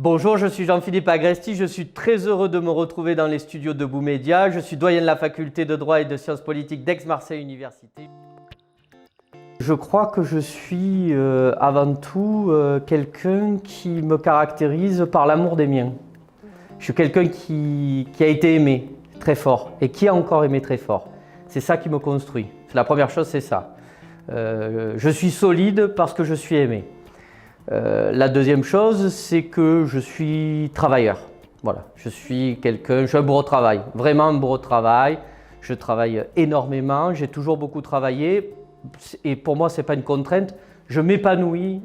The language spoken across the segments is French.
Bonjour, je suis Jean-Philippe Agresti, je suis très heureux de me retrouver dans les studios de Boumédia. Je suis doyen de la faculté de droit et de sciences politiques d'Aix-Marseille Université. Je crois que je suis avant tout quelqu'un qui me caractérise par l'amour des miens. Je suis quelqu'un qui a été aimé très fort et qui a encore aimé très fort. C'est ça qui me construit. La première chose, c'est ça. Je suis solide parce que je suis aimé. La deuxième chose, c'est que je suis travailleur. Voilà, je suis un bourreau de travail, vraiment un bourreau de travail. Je travaille énormément, j'ai toujours beaucoup travaillé et pour moi, ce n'est pas une contrainte. Je m'épanouis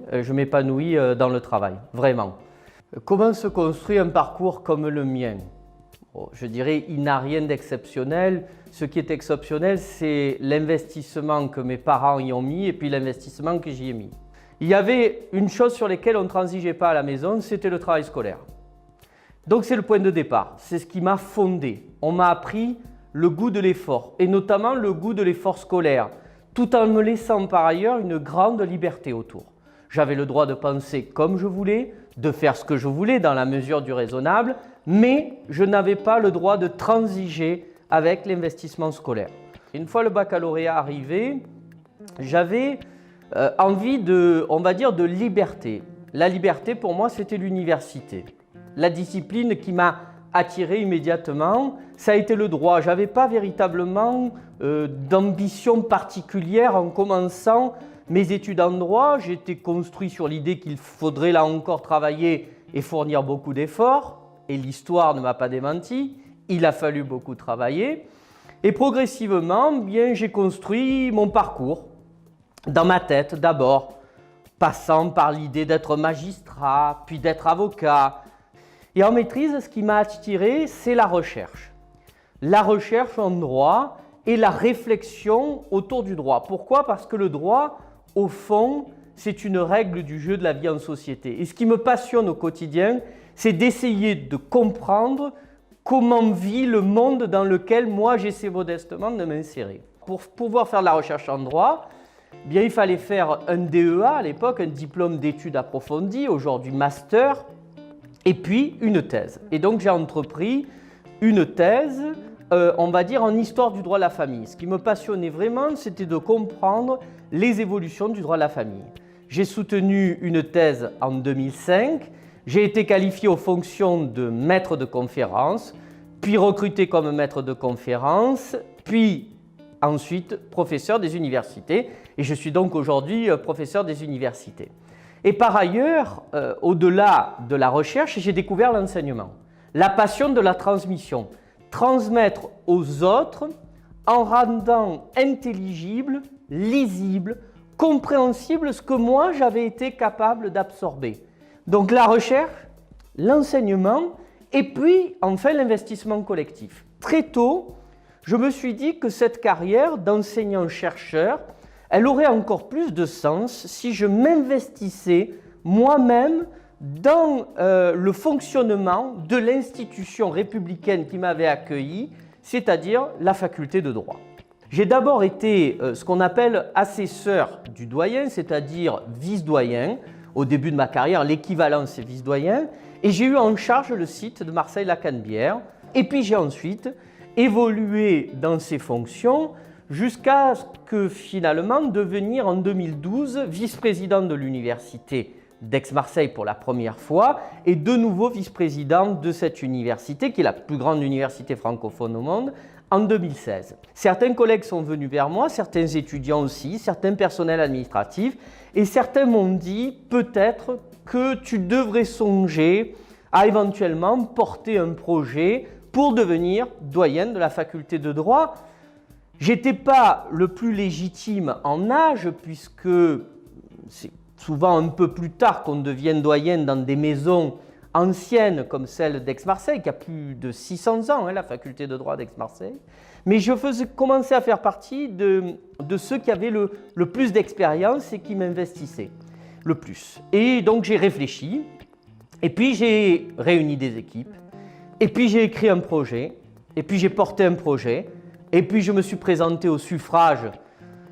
dans le travail, vraiment. Comment se construit un parcours comme le mien? Bon, je dirais il n'a rien d'exceptionnel. Ce qui est exceptionnel, c'est l'investissement que mes parents y ont mis et puis l'investissement que j'y ai mis. Il y avait une chose sur laquelle on ne transigeait pas à la maison, c'était le travail scolaire. Donc c'est le point de départ, c'est ce qui m'a fondé. On m'a appris le goût de l'effort, et notamment le goût de l'effort scolaire, tout en me laissant par ailleurs une grande liberté autour. J'avais le droit de penser comme je voulais, de faire ce que je voulais dans la mesure du raisonnable, mais je n'avais pas le droit de transiger avec l'investissement scolaire. Une fois le baccalauréat arrivé, j'avais envie on va dire, de liberté. La liberté, pour moi, c'était l'université. La discipline qui m'a attiré immédiatement, ça a été le droit. Je n'avais pas véritablement d'ambition particulière en commençant mes études en droit. J'étais construit sur l'idée qu'il faudrait là encore travailler et fournir beaucoup d'efforts. Et l'histoire ne m'a pas démenti. Il a fallu beaucoup travailler. Et progressivement, bien, j'ai construit mon parcours. Dans ma tête d'abord, passant par l'idée d'être magistrat, puis d'être avocat. Et en maîtrise, ce qui m'a attiré, c'est la recherche. La recherche en droit et la réflexion autour du droit. Pourquoi? Parce que le droit, au fond, c'est une règle du jeu de la vie en société. Et ce qui me passionne au quotidien, c'est d'essayer de comprendre comment vit le monde dans lequel moi j'essaie modestement de m'insérer. Pour pouvoir faire de la recherche en droit, bien, il fallait faire un DEA à l'époque, un diplôme d'études approfondies, aujourd'hui master, et puis une thèse. Et donc j'ai entrepris une thèse, on va dire en histoire du droit de la famille. Ce qui me passionnait vraiment, c'était de comprendre les évolutions du droit de la famille. J'ai soutenu une thèse en 2005, j'ai été qualifié aux fonctions de maître de conférence, puis recruté comme maître de conférence, puis ensuite professeur des universités, et je suis donc aujourd'hui professeur des universités. Et par ailleurs, au-delà de la recherche, j'ai découvert l'enseignement, la passion de la transmission, transmettre aux autres en rendant intelligible, lisible, compréhensible ce que moi j'avais été capable d'absorber. Donc la recherche, l'enseignement et puis enfin l'investissement collectif. Très tôt, je me suis dit que cette carrière d'enseignant-chercheur, elle aurait encore plus de sens si je m'investissais moi-même dans le fonctionnement de l'institution républicaine qui m'avait accueilli, c'est-à-dire la faculté de droit. J'ai d'abord été ce qu'on appelle assesseur du doyen, c'est-à-dire vice-doyen. Au début de ma carrière, l'équivalent c'est vice-doyen. Et j'ai eu en charge le site de Marseille-la-Canebière. Et puis j'ai ensuite évolué dans ces fonctions jusqu'à ce que finalement devenir en 2012 vice-président de l'université d'Aix-Marseille pour la première fois et de nouveau vice-président de cette université qui est la plus grande université francophone au monde en 2016. Certains collègues sont venus vers moi, certains étudiants aussi, certains personnels administratifs et certains m'ont dit peut-être que tu devrais songer à éventuellement porter un projet pour devenir doyen de la faculté de droit. J'étais pas le plus légitime en âge puisque c'est souvent un peu plus tard qu'on devient doyen dans des maisons anciennes comme celle d'Aix-Marseille qui a plus de 600 ans, la faculté de droit d'Aix-Marseille. Mais je commençais à faire partie de ceux qui avaient le plus d'expérience et qui m'investissaient le plus. Et donc j'ai réfléchi et puis j'ai réuni des équipes. Et puis j'ai écrit un projet, et puis j'ai porté un projet, et puis je me suis présenté au suffrage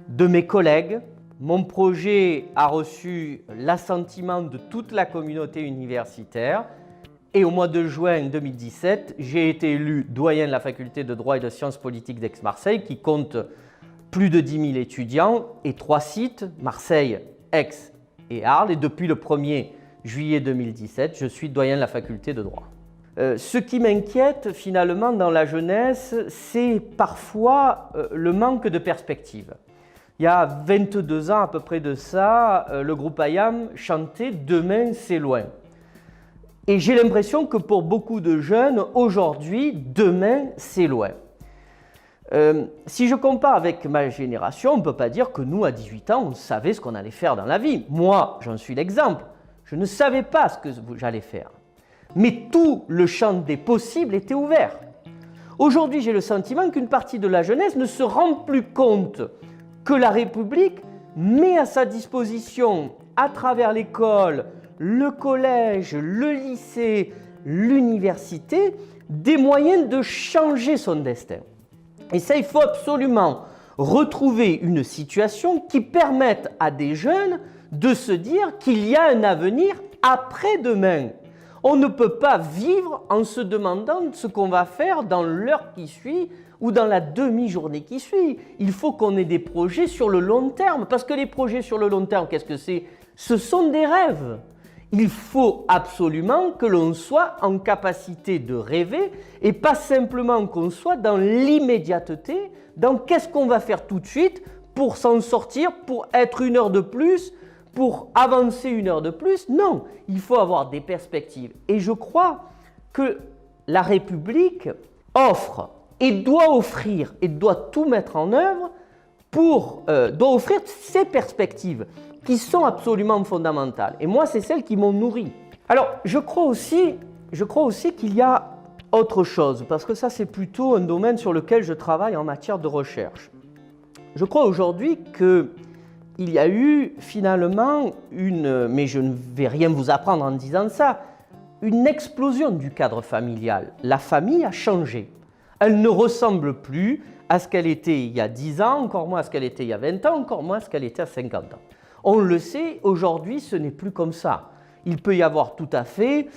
de mes collègues. Mon projet a reçu l'assentiment de toute la communauté universitaire Et au mois de juin 2017, j'ai été élu doyen de la faculté de droit et de sciences politiques d'Aix-Marseille qui compte plus de 10 000 étudiants et 3 sites, Marseille, Aix et Arles. Et depuis le 1er juillet 2017, je suis doyen de la faculté de droit. Ce qui m'inquiète finalement dans la jeunesse, c'est parfois le manque de perspective. Il y a 22 ans à peu près de ça, le groupe IAM chantait « Demain, c'est loin ». Et j'ai l'impression que pour beaucoup de jeunes, aujourd'hui, demain, c'est loin. Si je compare avec ma génération, on ne peut pas dire que nous, à 18 ans, on savait ce qu'on allait faire dans la vie. Moi, j'en suis l'exemple. Je ne savais pas ce que j'allais faire. Mais tout le champ des possibles était ouvert. Aujourd'hui, j'ai le sentiment qu'une partie de la jeunesse ne se rend plus compte que la République met à sa disposition, à travers l'école, le collège, le lycée, l'université, des moyens de changer son destin. Et ça, il faut absolument retrouver une situation qui permette à des jeunes de se dire qu'il y a un avenir après-demain. On ne peut pas vivre en se demandant ce qu'on va faire dans l'heure qui suit ou dans la demi-journée qui suit. Il faut qu'on ait des projets sur le long terme, parce que les projets sur le long terme, qu'est-ce que c'est? Ce sont des rêves. Il faut absolument que l'on soit en capacité de rêver et pas simplement qu'on soit dans l'immédiateté, dans qu'est-ce qu'on va faire tout de suite pour s'en sortir, pour être une heure de plus, pour avancer une heure de plus. Non, il faut avoir des perspectives. Et je crois que la République offre et doit offrir et doit tout mettre en œuvre doit offrir ces perspectives qui sont absolument fondamentales. Et moi, c'est celles qui m'ont nourri. Alors, je crois aussi qu'il y a autre chose, parce que ça, c'est plutôt un domaine sur lequel je travaille en matière de recherche. Je crois aujourd'hui qu'il y a eu finalement mais je ne vais rien vous apprendre en disant ça, une explosion du cadre familial. La famille a changé. Elle ne ressemble plus à ce qu'elle était il y a 10 ans, encore moins à ce qu'elle était il y a 20 ans, encore moins à ce qu'elle était à 50 ans. On le sait, aujourd'hui, ce n'est plus comme ça. Il peut y avoir tout à fait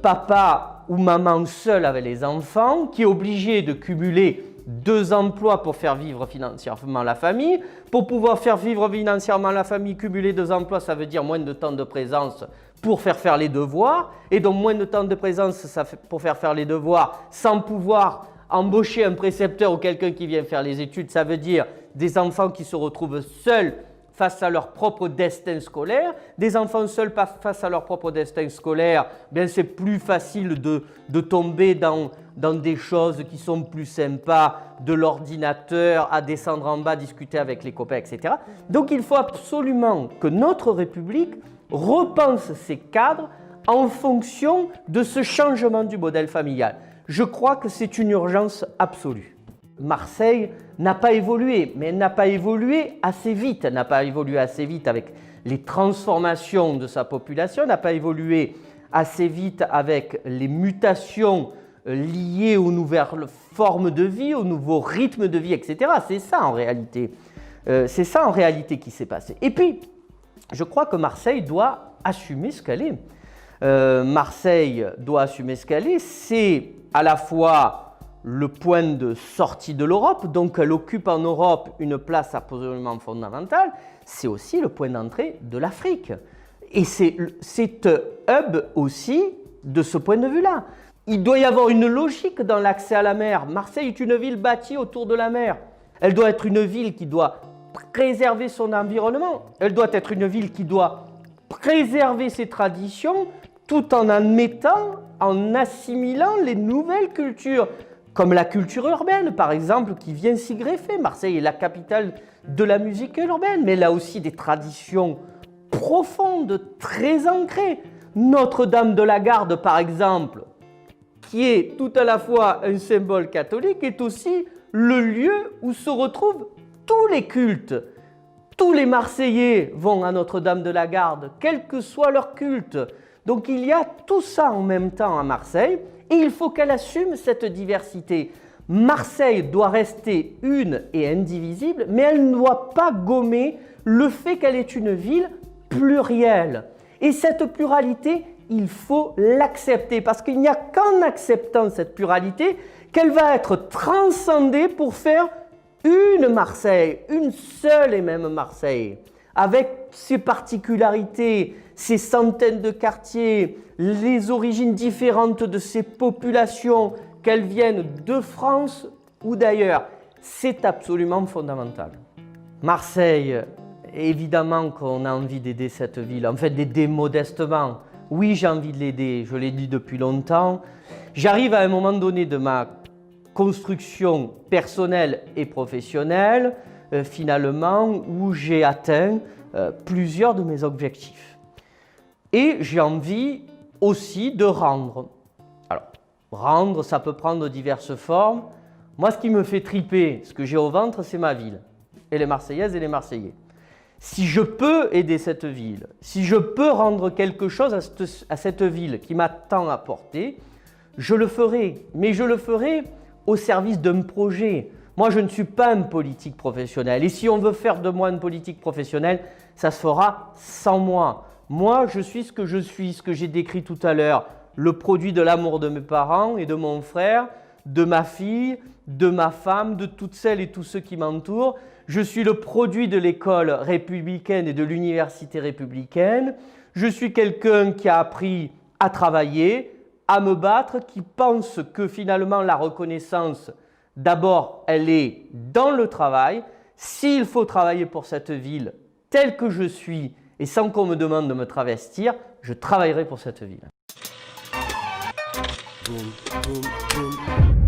papa ou maman seul avec les enfants qui est obligé de cumuler 2 emplois pour faire vivre financièrement la famille. Pour pouvoir faire vivre financièrement la famille, cumuler 2 emplois, ça veut dire moins de temps de présence pour faire les devoirs. Et donc moins de temps de présence pour faire les devoirs sans pouvoir embaucher un précepteur ou quelqu'un qui vient faire les études. Ça veut dire des enfants qui se retrouvent seuls face à leur propre destin scolaire. Des enfants seuls face à leur propre destin scolaire, bien c'est plus facile de tomber dans des choses qui sont plus sympas, de l'ordinateur à descendre en bas, discuter avec les copains, etc. Donc il faut absolument que notre République repense ses cadres en fonction de ce changement du modèle familial. Je crois que c'est une urgence absolue. Marseille n'a pas évolué, mais elle n'a pas évolué assez vite. Elle n'a pas évolué assez vite avec les transformations de sa population, n'a pas évolué assez vite avec les mutations liées aux nouvelles formes de vie, aux nouveaux rythmes de vie, etc. C'est ça en réalité. C'est ça en réalité qui s'est passé. Et puis, je crois que Marseille doit assumer ce qu'elle est. Marseille doit assumer ce qu'elle est. C'est à la fois le point de sortie de l'Europe, donc elle occupe en Europe une place absolument fondamentale, c'est aussi le point d'entrée de l'Afrique. Et c'est hub aussi de ce point de vue-là. Il doit y avoir une logique dans l'accès à la mer. Marseille est une ville bâtie autour de la mer. Elle doit être une ville qui doit préserver son environnement. Elle doit être une ville qui doit préserver ses traditions tout en admettant, en assimilant les nouvelles cultures, comme la culture urbaine, par exemple, qui vient s'y greffer. Marseille est la capitale de la musique urbaine, mais elle a aussi des traditions profondes, très ancrées. Notre-Dame de la Garde, par exemple, qui est tout à la fois un symbole catholique, est aussi le lieu où se retrouvent tous les cultes. Tous les Marseillais vont à Notre-Dame de la Garde, quel que soit leur culte. Donc il y a tout ça en même temps à Marseille et il faut qu'elle assume cette diversité. Marseille doit rester une et indivisible, mais elle ne doit pas gommer le fait qu'elle est une ville plurielle. Et cette pluralité, il faut l'accepter parce qu'il n'y a qu'en acceptant cette pluralité qu'elle va être transcendée pour faire une Marseille, une seule et même Marseille, avec ses particularités, ses centaines de quartiers, les origines différentes de ses populations, qu'elles viennent de France ou d'ailleurs. C'est absolument fondamental. Marseille, évidemment qu'on a envie d'aider cette ville, en fait d'aider modestement. Oui, j'ai envie de l'aider, je l'ai dit depuis longtemps. J'arrive à un moment donné de ma construction personnelle et professionnelle, finalement, où j'ai atteint plusieurs de mes objectifs. Et j'ai envie aussi de rendre. Alors, rendre, ça peut prendre diverses formes. Moi, ce qui me fait triper, ce que j'ai au ventre, c'est ma ville, et les Marseillaises et les Marseillais. Si je peux aider cette ville, si je peux rendre quelque chose à cette ville qui m'a tant apporté, je le ferai. Mais je le ferai au service d'un projet. Moi, je ne suis pas un politique professionnel. Et si on veut faire de moi une politique professionnelle, ça se fera sans moi. Moi, je suis ce que je suis, ce que j'ai décrit tout à l'heure, le produit de l'amour de mes parents et de mon frère, de ma fille, de ma femme, de toutes celles et tous ceux qui m'entourent. Je suis le produit de l'école républicaine et de l'université républicaine. Je suis quelqu'un qui a appris à travailler, à me battre, qui pense que finalement la reconnaissance, d'abord, elle est dans le travail. S'il faut travailler pour cette ville telle que je suis et sans qu'on me demande de me travestir, je travaillerai pour cette ville. Boum, boum, boum.